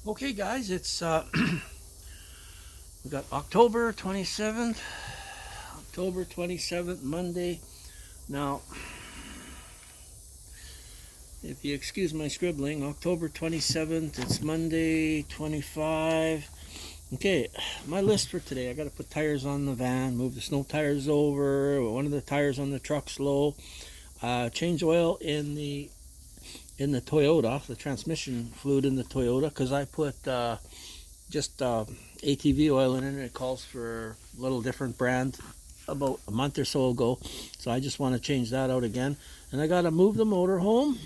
Okay, guys, it's we got October 27th, Monday. Now, if you excuse my scribbling, October 27th, it's Monday 25. Okay, my list for today, I got to put tires on the van, move the snow tires over, one of the tires on the truck's low, change oil in the Toyota, the transmission fluid in the Toyota, because I put just ATV oil in it, and it calls for a little different brand about a month or so ago, so I just want to change that out again. And I got to move the motor home.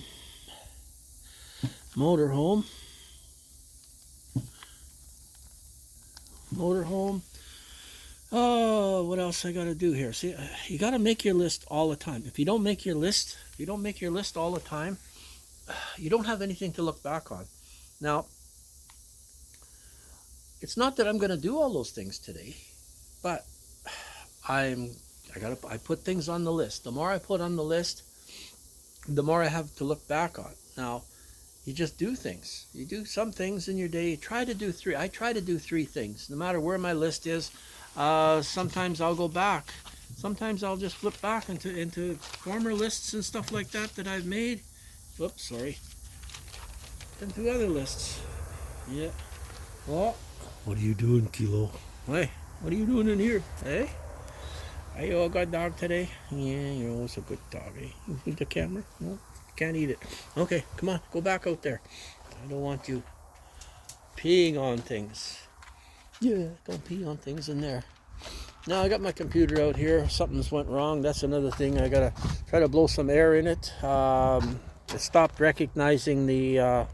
Oh, what else I got to do here? See, you got to make your list all the time. If you don't make your list all the time, you don't have anything to look back on. Now, it's not that I'm going to do all those things today, but I put things on the list. The more I put on the list, the more I have to look back on. Now, you just do things. You do some things in your day. You try to do three. I try to do three things, no matter where my list is. Sometimes I'll go back. Sometimes I'll just flip back into former lists and stuff like that I've made. Oops, sorry. Into other lists. Yeah. Oh, what are you doing, Kilo? Hey, what are you doing in here? Hey? Are you a good dog today? Yeah, you're always a good dog, eh? You eat the camera? No? Can't eat it. Okay, come on, go back out there. I don't want you peeing on things. Yeah, don't pee on things in there. Now I got my computer out here. Something's went wrong. That's another thing. I gotta try to blow some air in it. It stopped recognizing the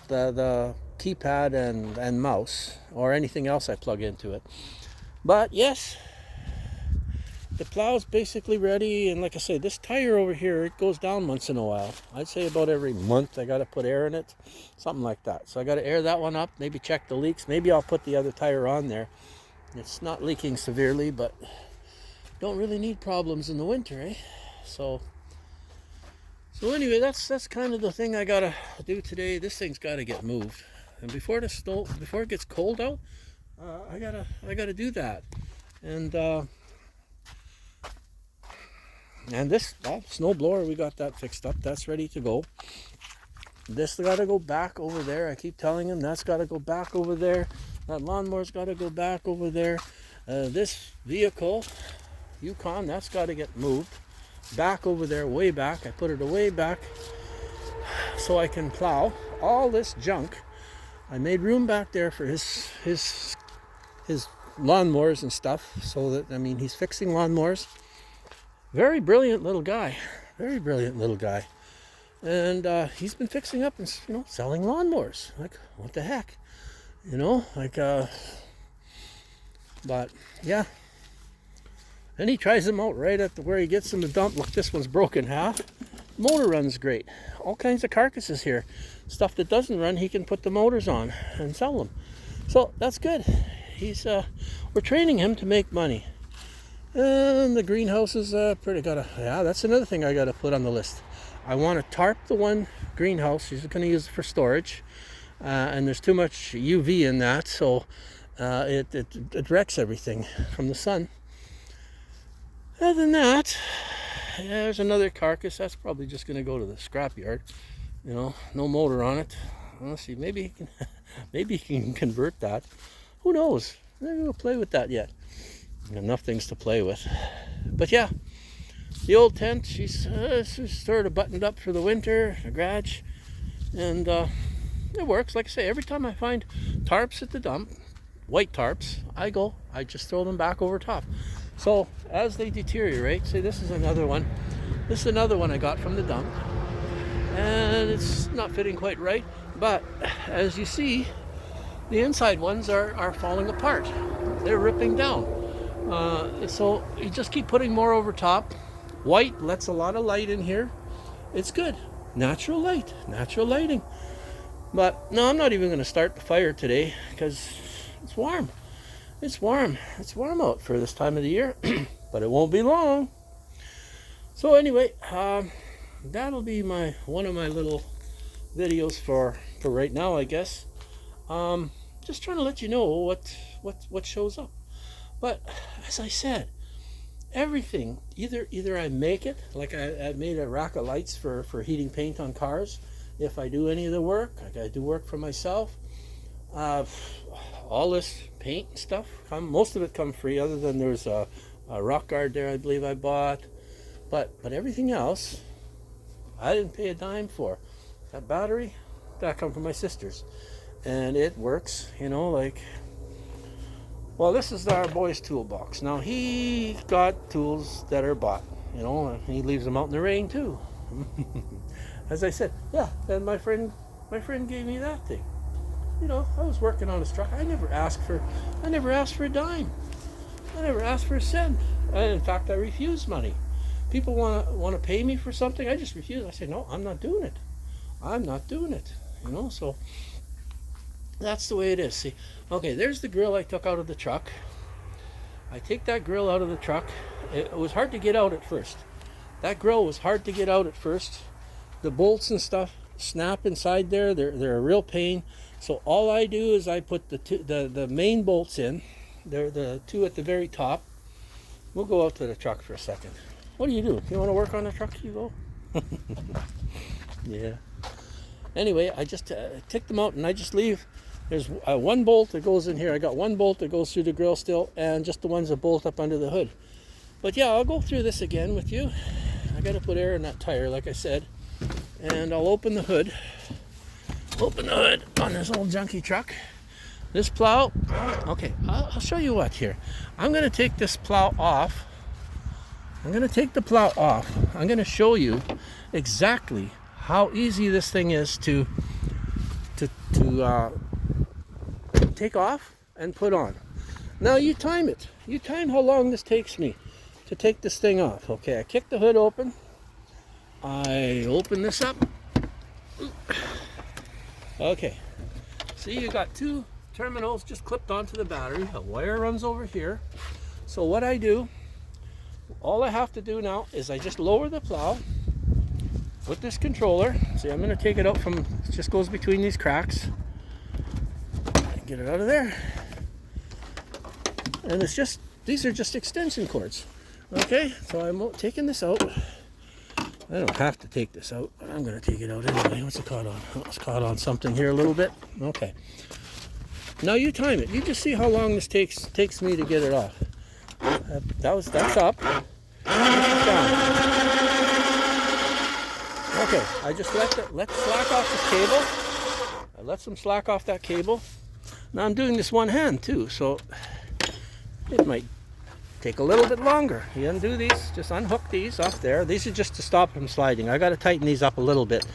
keypad and mouse or anything else I plug into it. But yes, the plow's basically ready, and like I say, this tire over here, it goes down once in a while. I'd say about every month I got to put air in it, something like that. So I got to air that one up, maybe check the leaks. Maybe I'll put the other tire on there. It's not leaking severely, but don't really need problems in the winter, eh? So anyway, that's kind of the thing I got to do today. This thing's got to get moved, and before it gets cold out, I gotta do that. And this snow blower, we got that fixed up. That's ready to go. This got to go back over there. I keep telling him that's got to go back over there. That lawnmower's got to go back over there. This vehicle, Yukon, that's got to get moved back over there, way back. I put it way back so I can plow all this junk. I made room back there for his lawnmowers and stuff. So that, I mean, he's fixing lawnmowers. Very brilliant little guy. And he's been fixing up and, selling lawnmowers. Like, what the heck? But yeah. And he tries them out right at where he gets them to dump. Look, this one's broken half. Motor runs great. All kinds of carcasses here. Stuff that doesn't run, he can put the motors on and sell them. So that's good. We're training him to make money. And the greenhouse is that's another thing I gotta put on the list. I want to tarp the one greenhouse. He's going to use it for storage, and there's too much UV in that, so it wrecks everything from the sun. Other than that, there's another carcass. That's probably just going to go to the scrapyard. No motor on it. Let's see, maybe he can convert that. Who knows? Maybe we'll play with that yet. Enough things to play with. But yeah, the old tent, she's sort of buttoned up for the winter, a garage, and it works. Like I say, every time I find tarps at the dump, white tarps, I just throw them back over top. So as they deteriorate, see, this is another one I got from the dump, and it's not fitting quite right, but as you see, the inside ones are falling apart. They're ripping down. So you just keep putting more over top. White lets a lot of light in here. It's good. Natural lighting. But no, I'm not even going to start the fire today because it's warm. It's warm out for this time of the year, but it won't be long. So anyway, that'll be one of my little videos for right now, I guess. Just trying to let you know what shows up. But as I said, everything, either I make it, like I made a rack of lights for heating paint on cars. If I do any of the work, like I do work for myself. All this paint and stuff, most of it come free, other than there's a rock guard there I believe I bought. But everything else, I didn't pay a dime for. That battery, that come from my sister's. And it works, like, well, this is our boy's toolbox. Now, he got tools that are bought, and he leaves them out in the rain, too. As I said, yeah, and my friend gave me that thing. I was working on his truck. I never asked for a dime. I never asked for a cent. In fact, I refuse money. People want to pay me for something, I just refuse. I say, no, I'm not doing it. I'm not doing it. So that's the way it is. See, okay, there's the grill I took out of the truck. I take that grill out of the truck. It was hard to get out at first. That grill was hard to get out at first. The bolts and stuff snap inside there. They're a real pain. So all I do is I put the main bolts in. They're the two at the very top. We'll go out to the truck for a second. What do? You want to work on the truck? You go. Yeah. Anyway, I just take them out and I just leave. There's one bolt that goes in here. I got one bolt that goes through the grill still, and just the ones that bolt up under the hood. But yeah, I'll go through this again with you. I got to put air in that tire, like I said, and I'll open the hood. Open the hood on this old junky truck. This plow. Okay, I'll show you what here. I'm going to take this plow off. I'm going to take the plow off. I'm going to show you exactly how easy this thing is to take off and put on. Now you time it. You time how long this takes me to take this thing off. Okay, I kick the hood open. I open this up. Okay, see, you got two terminals just clipped onto the battery. A wire runs over here. So what I do, all I have to do now is I just lower the plow with this controller. See, I'm going to take it out from, it just goes between these cracks. Get it out of there. And it's just, these are just extension cords. Okay, so I'm taking this out. I don't have to take this out, but I'm going to take it out anyway. What's it caught on? Oh, it's caught on something here a little bit. Okay. Now you time it. You just see how long this takes me to get it off. That's up. Down. Okay, I just let slack off this cable. I let some slack off that cable. Now I'm doing this one hand too, so it might take a little bit longer. You undo these, just unhook these off there. These are just to stop them sliding. I got to tighten these up a little bit.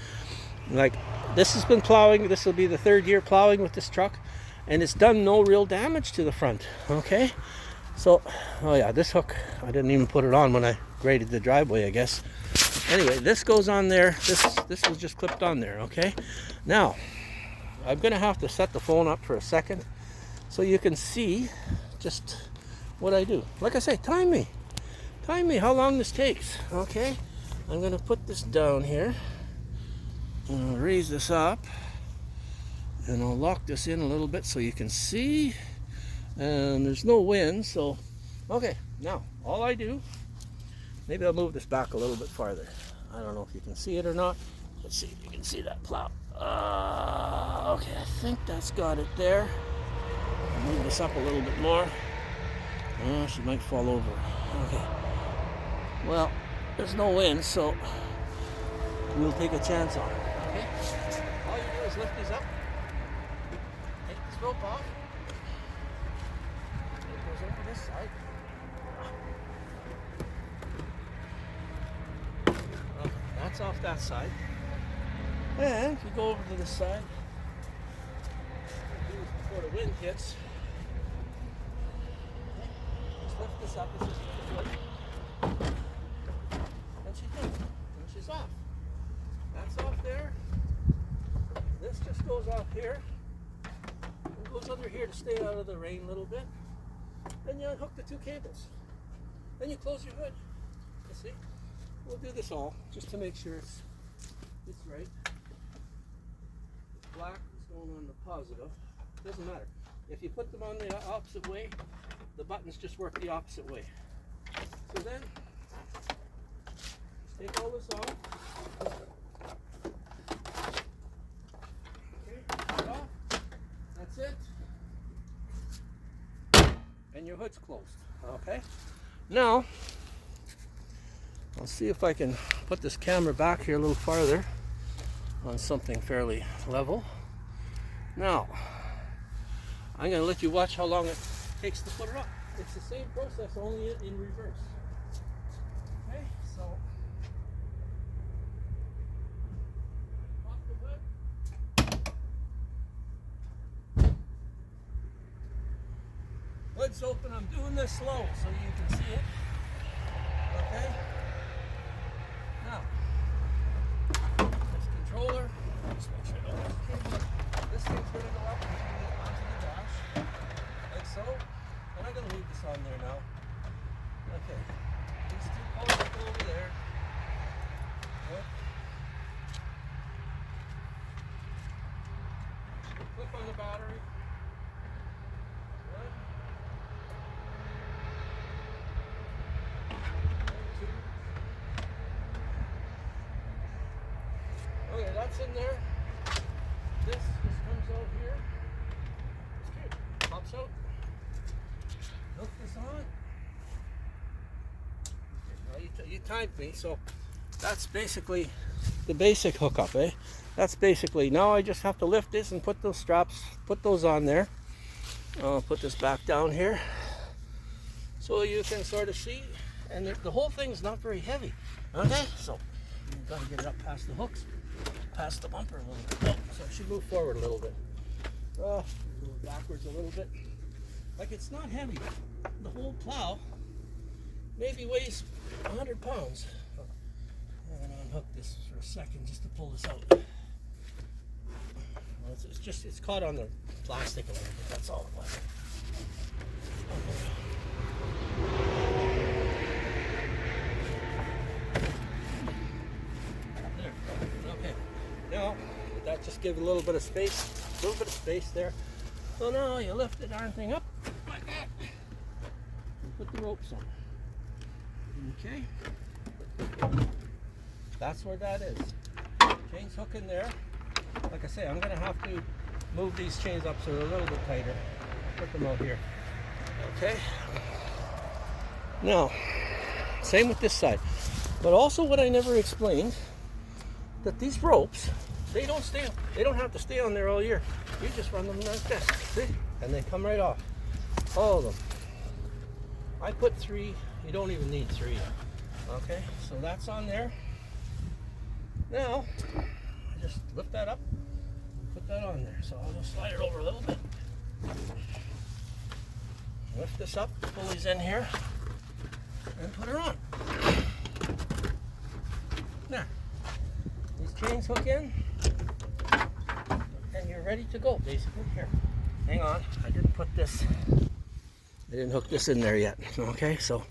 Like, this has been plowing. This will be the third year plowing with this truck, and it's done no real damage to the front. Okay, so, oh yeah, this hook, I didn't even put it on when I graded the driveway, I guess. Anyway, this goes on there. This was just clipped on there. Okay, now I'm gonna have to set the phone up for a second so you can see just what I do. Like I say, time me how long this takes. Okay, I'm gonna put this down here and I'll raise this up and I'll lock this in a little bit so you can see, and there's no wind. So okay, now all I do, maybe I'll move this back a little bit farther. I don't know if you can see it or not. Let's see if you can see that plow. Okay, I think that's got it there. I'll move this up a little bit more. She might fall over. Okay. Well, there's no wind, so we'll take a chance on it. Okay? All you do is lift these up, take this rope off. It goes over this side. Okay, that's off that side. And if you go over to this side, before the wind hits, just lift this up, this is the foot, and she's done, and she's off. That's off there. This just goes off here, and goes under here to stay out of the rain a little bit. Then you unhook the two cables. Then you close your hood. You see? We'll do this all just to make sure it's right. Black is going on the positive. Doesn't matter. If you put them on the opposite way, the buttons just work the opposite way. So then, take all this off. Okay, take it off. That's it. And your hood's closed. Okay. Now, I'll see if I can put this camera back here a little farther on something fairly level. Now, I'm going to let you watch how long it takes to put it up. It's the same process, only in reverse. Okay, so off the hood. Hood's open. I'm doing this slow so you can see it. Okay. Now, this controller. Just make sure I don't have the cable. This thing's going to go up onto the dash, like so. And I'm going to leave this on there now. Okay. These two poles go over there. Yep. Clip on the battery. One. Two. Okay, that's in there. This comes out here. Okay, pops out. Hook this on. Okay, now you timed me, so that's basically the basic hookup, eh? That's basically, now I just have to lift this and put those straps, put those on there. I'll put this back down here so you can sort of see. And the whole thing's not very heavy. Okay, so you've got to get it up past the hooks, past the bumper a little bit. Oh, so it should move forward a little bit. Move backwards a little bit. Like, it's not heavy. The whole plow maybe weighs 100 pounds. I'm going to unhook this for a second just to pull this out. Well, it's caught on the plastic a little bit. That's all it was. There. Okay. Now, that just gives a little bit of space. A little bit of space there. So now you lift the darn thing up like that and put the ropes on. Okay. That's where that is. Chain's hooking there. Like I say, I'm going to have to move these chains up so they're a little bit tighter. Put them out here. Okay. Now, same with this side. But also what I never explained, that these ropes, they don't stay, they don't have to stay on there all year. You just run them like this, see? And they come right off. All of them. I put 3, you don't even need 3. Okay, so that's on there. Now, I just lift that up, put that on there. So I'll just slide it over a little bit. Lift this up, pull these in here, and put her on. Now, these chains hook in, and you're ready to go, basically. Here, hang on, I didn't hook this in there yet. Okay, so,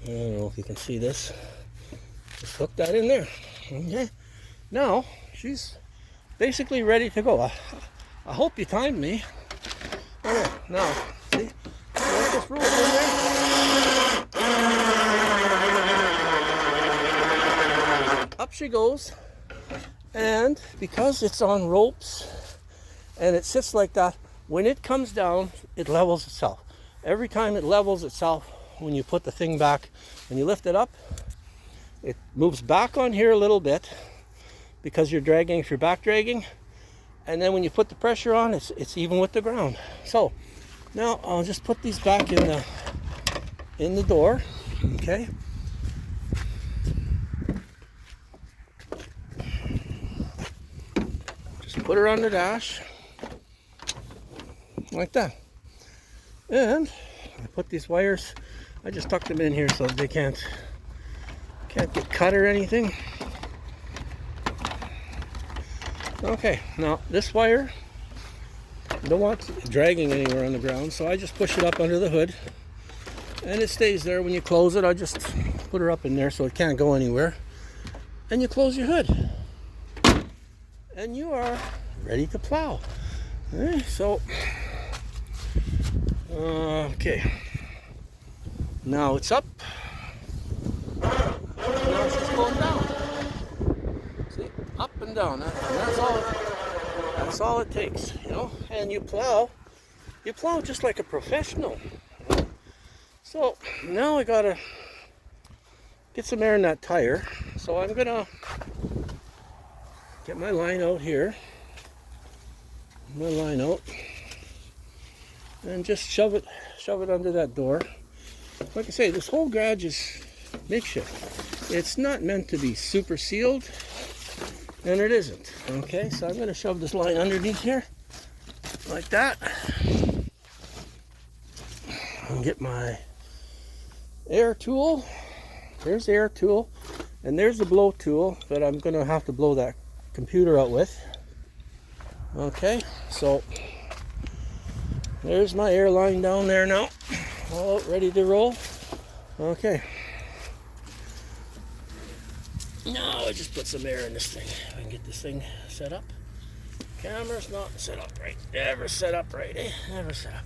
I don't know if you can see this. Just hook that in there. Okay, now, she's basically ready to go. I hope you timed me. Okay, now, see, let this rope in there. Up she goes, and because it's on ropes and it sits like that, when it comes down, it levels itself. Every time it levels itself, when you put the thing back, when you lift it up, it moves back on here a little bit because you're dragging, if you're back dragging, and then when you put the pressure on, it's even with the ground. So now I'll just put these back in the door. Okay. Just put her on the dash like that. And I put these wires, I just tucked them in here so they can't get cut or anything. Okay, now this wire, I don't want it dragging anywhere on the ground, so I just push it up under the hood and it stays there. When you close it, I just put her up in there so it can't go anywhere, and you close your hood and you are ready to plow. So, okay. Now it's up. Now it's just going down. See, up and down. That's all. That's all it takes, you know. And you plow just like a professional. So now I gotta get some air in that tire. So I'm gonna get my line out here. My line out. And just shove it under that door. Like I say, this whole garage is makeshift. It's not meant to be super sealed, and it isn't. Okay, so I'm going to shove this line underneath here, like that. And get my air tool. There's the air tool, and there's the blow tool that I'm going to have to blow that computer out with. Okay, so there's my air line down there now, all out, ready to roll. Okay. Now I just put some air in this thing. I can get this thing set up. Camera's not set up right. Never set up right, eh? Never set up.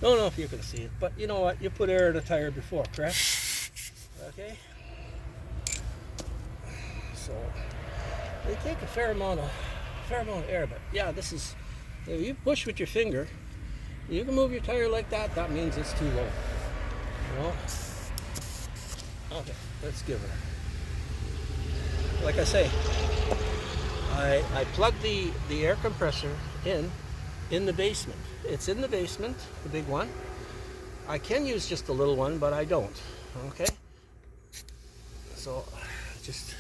Don't know if you can see it, but you know what? You put air in a tire before, correct? Okay. So they take a fair amount of air, but yeah, this is. If you push with your finger, you can move your tire like that. That means it's too low. You know? Okay, let's give it. Like I say, I plugged the air compressor in the basement. It's in the basement, the big one. I can use just a little one, but I don't. Okay. So just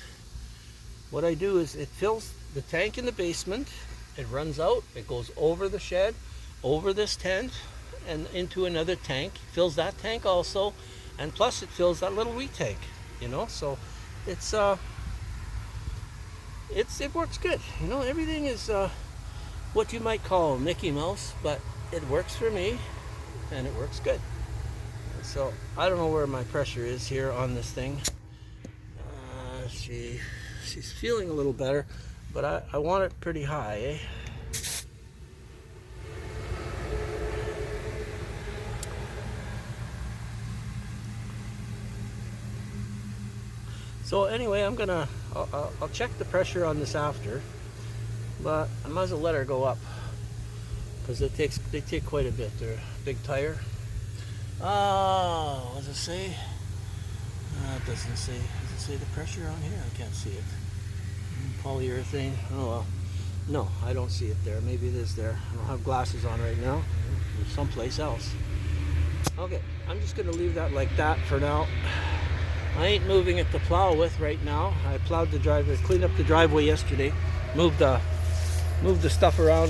what I do is it fills the tank in the basement. It runs out. It goes over the shed, over this tent, and into another tank. Fills that tank also, and plus it fills that little wee tank. You know, so it works good. You know, everything is what you might call Mickey Mouse, but it works for me, and it works good. So I don't know where my pressure is here on this thing. She's feeling a little better, but I want it pretty high, eh? So anyway, I'll check the pressure on this after, but I might as well let her go up because they take quite a bit. They're a big tire. Oh, what does it say? It doesn't say. Does it say the pressure on here? I can't see it. Polyurethane. Oh well. No, I don't see it there. Maybe it is there. I don't have glasses on right now. There's someplace else. Okay, I'm just going to leave that like that for now. I ain't moving it to plow with right now. I plowed the driveway, cleaned up the driveway yesterday, moved the stuff around,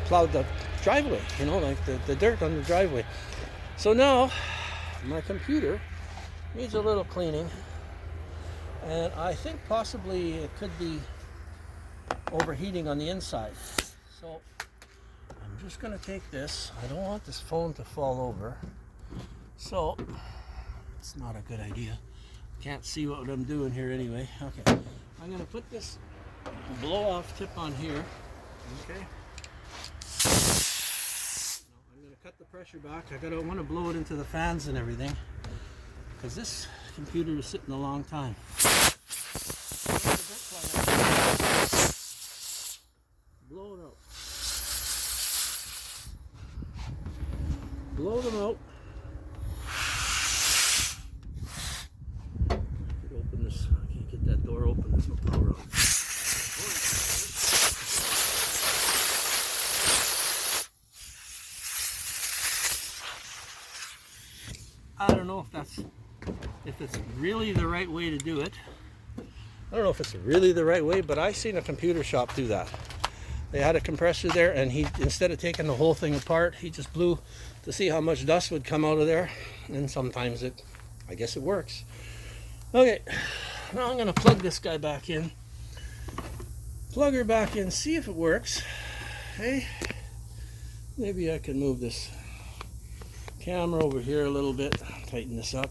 plowed the driveway, you know, like the dirt on the driveway. So now my computer needs a little cleaning, and I think possibly it could be overheating on the inside. So I'm just going to take this. I don't want this phone to fall over, so it's not a good idea. Can't see what I'm doing here anyway. Okay, I'm going to put this blow-off tip on here. Okay. Now I'm going to cut the pressure back. I want to blow it into the fans and everything, because this computer is sitting a long time. Blow it out. Blow them out. Open this. I can't get that door open. There's no power on. I don't know if it's really the right way to do it. I don't know if it's really the right way, but I seen a computer shop do that. They had a compressor there, and he, instead of taking the whole thing apart, he just blew to see how much dust would come out of there. And sometimes I guess it works. Okay, now I'm gonna plug this guy back in. Plug her back in, see if it works. Hey, maybe I can move this camera over here a little bit, tighten this up,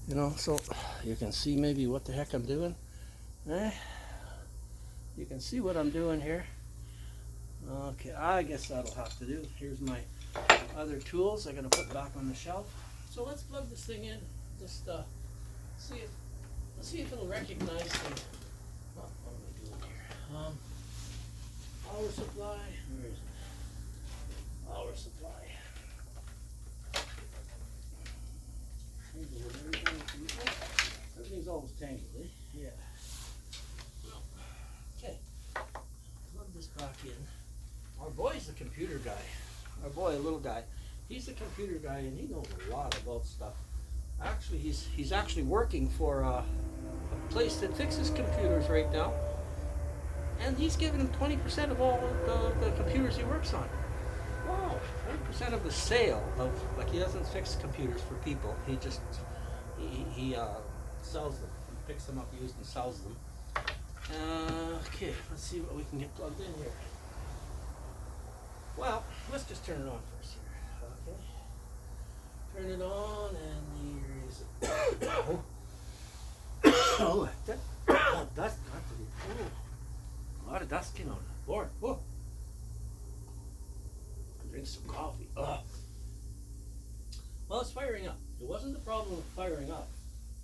you know, so you can see maybe what the heck I'm doing. You can see what I'm doing here. Okay, I guess that'll have to do. Here's my other tools I gotta put back on the shelf. So let's plug this thing in. Just see if it'll recognize the. What am I doing here? Power supply. Where is it? Power supply. Everything's always tangled, eh? Yeah. Well, okay. Plug this back in. Our boy's the computer guy. Our boy, a little guy. He's the computer guy, and he knows a lot about stuff. Actually, he's actually working for a place that fixes computers right now, and he's giving him 20% of all the computers he works on. Wow, 20% of the sale of, like, he doesn't fix computers for people. He just he sells them, he picks them up used and sells them. Okay, let's see what we can get plugged in here. Well, let's just turn it on first here. Okay. Turn it on, and here is it. Oh, that dust got to be. Oh, a lot of dust came out of that board. Whoa. Drink some coffee. Ugh. Well, it's firing up. It wasn't the problem with firing up.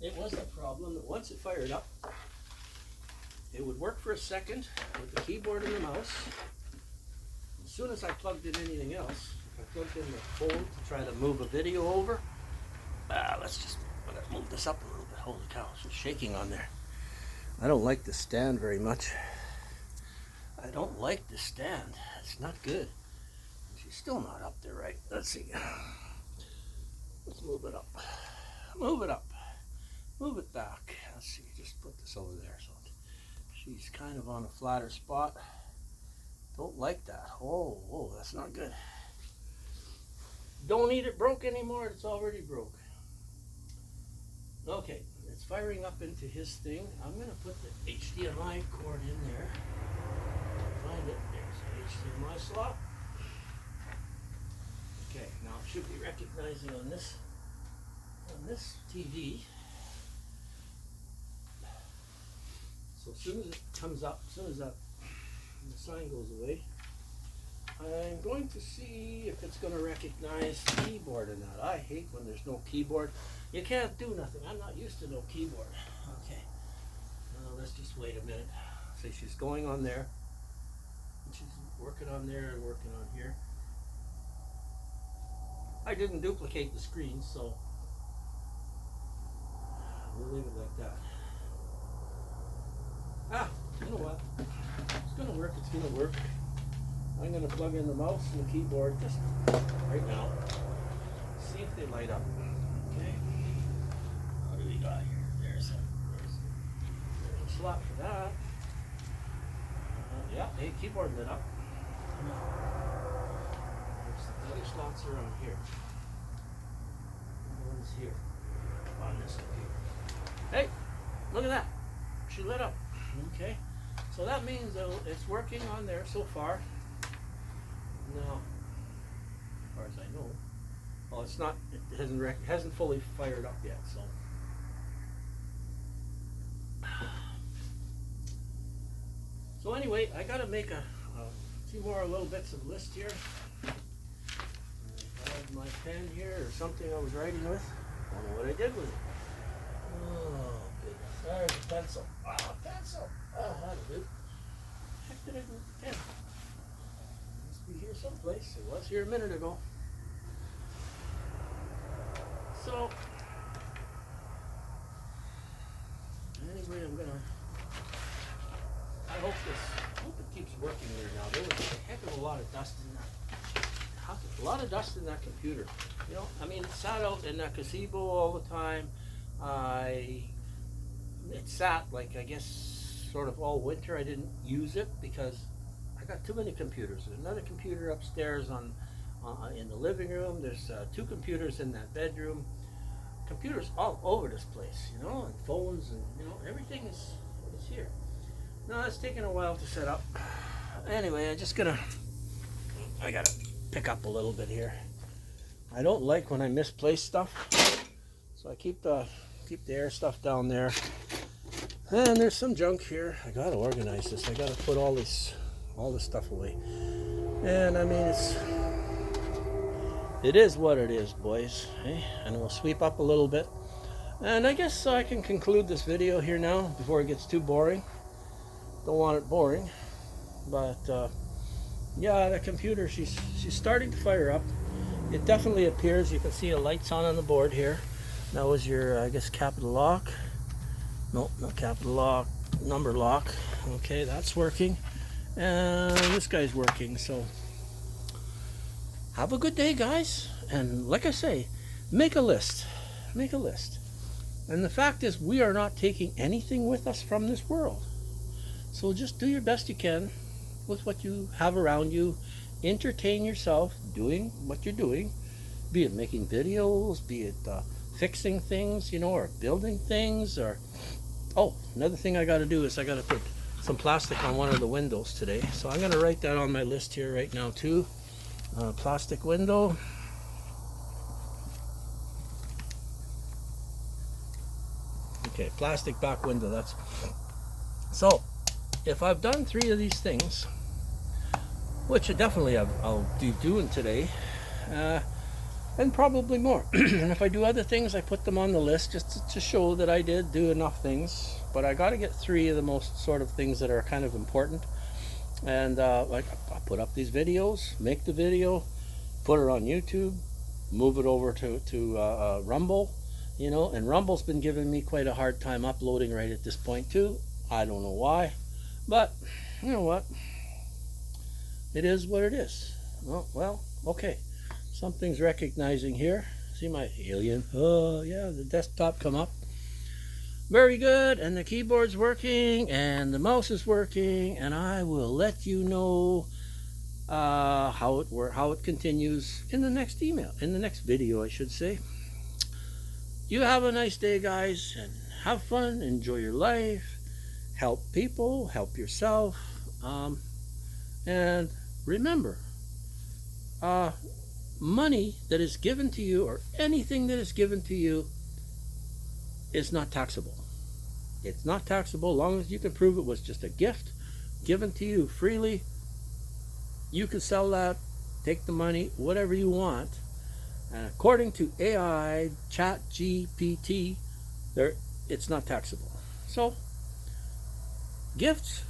It was the problem that once it fired up, it would work for a second with the keyboard and the mouse. As soon as I plugged in anything else, I plugged in the phone to try to move a video over. Let's just move this up a little bit. Holy cow, it's shaking on there. I don't like the stand very much. I don't like the stand. It's not good. She's still not up there right. Let's see. Let's move it up. Move it up. Move it back. Let's see. Just put this over there so she's kind of on a flatter spot. Don't like that. Oh, that's not good. Don't need it broke anymore. It's already broke. Okay, it's firing up into his thing. I'm going to put the HDMI cord in there. Find it. There's the HDMI slot. Okay, now it should be recognizing on this TV. So as soon as it comes up, as soon as the sign goes away, I'm going to see if it's going to recognize the keyboard or not. I hate when there's no keyboard. You can't do nothing. I'm not used to no keyboard. Okay. Let's just wait a minute. See, she's going on there. And she's working on there and working on here. I didn't duplicate the screen, so we'll leave it like that. You know what? It's going to work. It's going to work. I'm going to plug in the mouse and the keyboard just right now. See if they light up. Okay. What do we got here? There's a slot for that. Yeah, the keyboard lit up. The other slots are on here. The one's here on this computer. Hey, look at that. She lit up. Okay. So that means that it's working on there so far. Now, as far as I know, well, it's not. It hasn't fully fired up yet. So anyway, I got to make a few more little bits of list here. I have my pen here or something I was writing with. I don't know what I did with it. Oh goodness! There's a pencil. Oh, a pencil. Oh, that'll do. Heck did I do with the pen? Must be here someplace. It was here a minute ago. So anyway, I hope it keeps working there now. There was a heck of a lot of dust in that. A lot of dust in that computer. You know, I mean, it sat out in that gazebo all the time. It sat like, I guess, sort of all winter. I didn't use it because I got too many computers. There's another computer upstairs in the living room. There's 2 computers in that bedroom. Computers all over this place, you know, and phones, and you know, everything is here. No, it's taking a while to set up. Anyway, I gotta pick up a little bit here. I don't like when I misplace stuff, so I keep the air stuff down there. And there's some junk here. I gotta organize this. I gotta put all this stuff away. And I mean, it is what it is, boys. Okay? And we'll sweep up a little bit. And I guess I can conclude this video here now before it gets too boring. Don't want it boring. But yeah, the computer, she's starting to fire up. It definitely appears, you can see the lights on the board here. That was your, I guess, capital lock. Nope, not capital lock, number lock. Okay, that's working. And this guy's working, so have a good day, guys. And like I say, make a list. Make a list. And the fact is, we are not taking anything with us from this world. So just do your best you can with what you have around you. Entertain yourself doing what you're doing, be it making videos, be it fixing things, you know, or building things, or oh, another thing I got to do is I got to put some plastic on one of the windows today. So I'm going to write that on my list here right now too. Plastic window. Okay, plastic back window. That's so. If I've done 3 of these things, which definitely I'll be doing today, and probably more. And if I do other things, I put them on the list just to show that I did do enough things. But I got to get 3 of the most sort of things that are kind of important. And like I put up these videos, make the video, put it on YouTube, move it over to Rumble, you know. And Rumble's been giving me quite a hard time uploading right at this point too. I don't know why, but you know what? It is what it is. Well, okay. Something's recognizing here. See my alien? Oh, yeah, the desktop come up. Very good. And the keyboard's working, and the mouse is working, and I will let you know how it continues in the next email, in the next video, I should say. You have a nice day, guys, and have fun. Enjoy your life. Help people. Help yourself. And remember, money that is given to you, or anything that is given to you, is not taxable. It's not taxable as long as you can prove it was just a gift given to you freely. You can sell that, take the money, whatever you want. And according to AI, Chat GPT, it's not taxable. So, gifts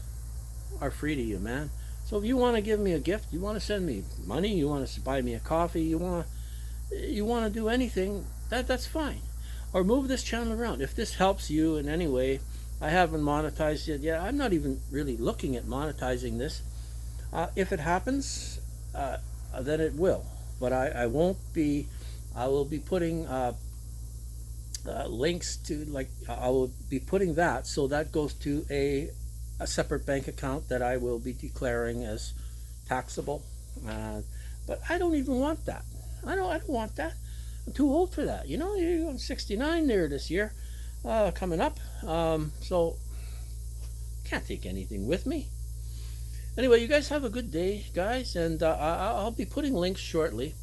are free to you, man. So if you want to give me a gift, you want to send me money, you want to buy me a coffee, you want to do anything, that's fine. Or move this channel around. If this helps you in any way, I haven't monetized it yet. I'm not even really looking at monetizing this. If it happens, then it will. But I won't be. I will be putting links to, like, I will be putting that, so that goes to a separate bank account that I will be declaring as taxable. But I don't even want that. I don't want that. I'm too old for that. You know, I'm 69 there this year, coming up. So can't take anything with me. Anyway, you guys have a good day, guys, and I'll be putting links shortly.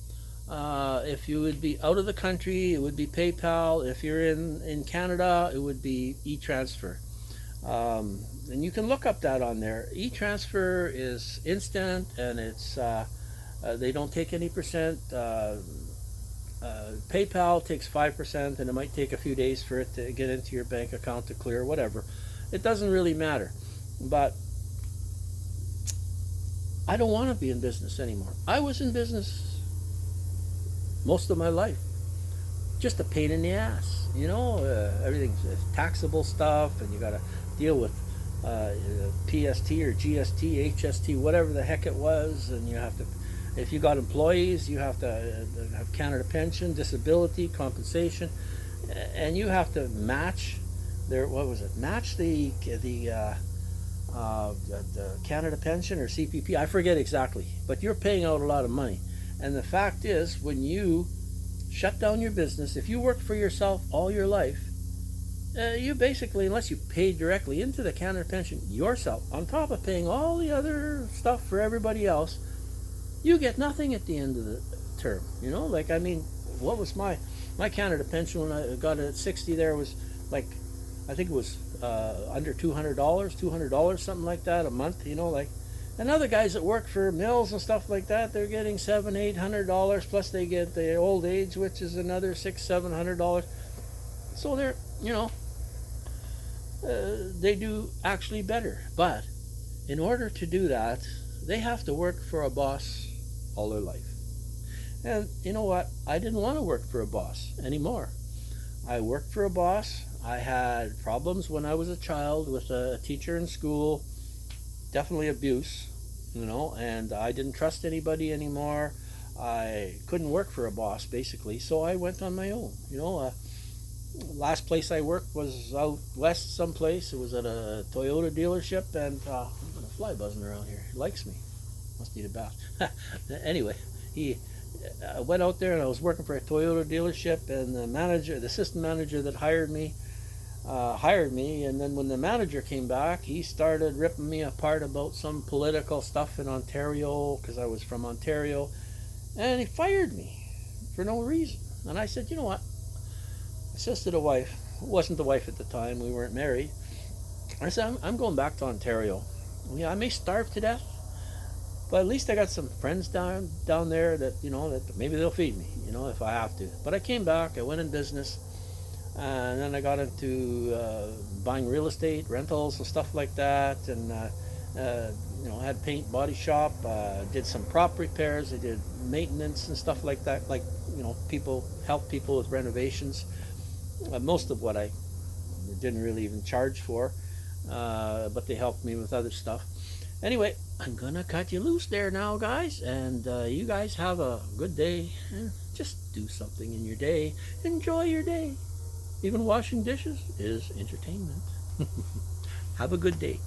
If you would be out of the country, it would be PayPal. If you're in Canada, it would be e-transfer. And you can look up that on there. E-transfer is instant, and it's they don't take any percent. PayPal takes 5%, and it might take a few days for it to get into your bank account to clear, whatever. It doesn't really matter. But I don't want to be in business anymore. I was in business most of my life. Just a pain in the ass, you know. Everything's taxable stuff, and you got to deal with PST or GST, HST, whatever the heck it was, and you have to. If you got employees, you have to have Canada pension, disability, compensation, and you have to match their, what was it? Match the Canada pension or CPP. I forget exactly, but you're paying out a lot of money. And the fact is, when you shut down your business, if you work for yourself all your life, you basically, unless you pay directly into the Canada pension yourself, on top of paying all the other stuff for everybody else, you get nothing at the end of the term. You know, like, I mean, what was my Canada pension when I got it at 60 there was like, I think it was under $200, something like that a month, you know, like, And other guys that work for mills and stuff like that, they're getting $700-800, plus they get the old age, which is another $600-700. So they're, they do actually better. But in order to do that, they have to work for a boss all their life. And you know what? I didn't want to work for a boss anymore. I worked for a boss. I had problems when I was a child with a teacher in school, definitely abuse, and I didn't trust anybody anymore. I couldn't work for a boss, basically, so I went on my own. Last place I worked was out west someplace. It was at a Toyota dealership, and I'm gonna fly buzzing around here. He likes me. Must need a bath. Anyway, he went out there, and I was working for a Toyota dealership, and the assistant manager that hired me, and then when the manager came back, he started ripping me apart about some political stuff in Ontario, because I was from Ontario, and he fired me for no reason. And I said, you know what? I says to the wife, it wasn't the wife at the time, we weren't married, I said, I'm going back to Ontario. Yeah, I may starve to death, but at least I got some friends down there that, that maybe they'll feed me, if I have to. But I came back, I went in business, and then I got into buying real estate, rentals and stuff like that, and had paint body shop, did some prop repairs, I did maintenance and stuff like that, like, help people with renovations. Most of what I didn't really even charge for, but they helped me with other stuff. Anyway, I'm gonna cut you loose there now, guys, and you guys have a good day. Just do something in your day. Enjoy your day. Even washing dishes is entertainment. Have a good day.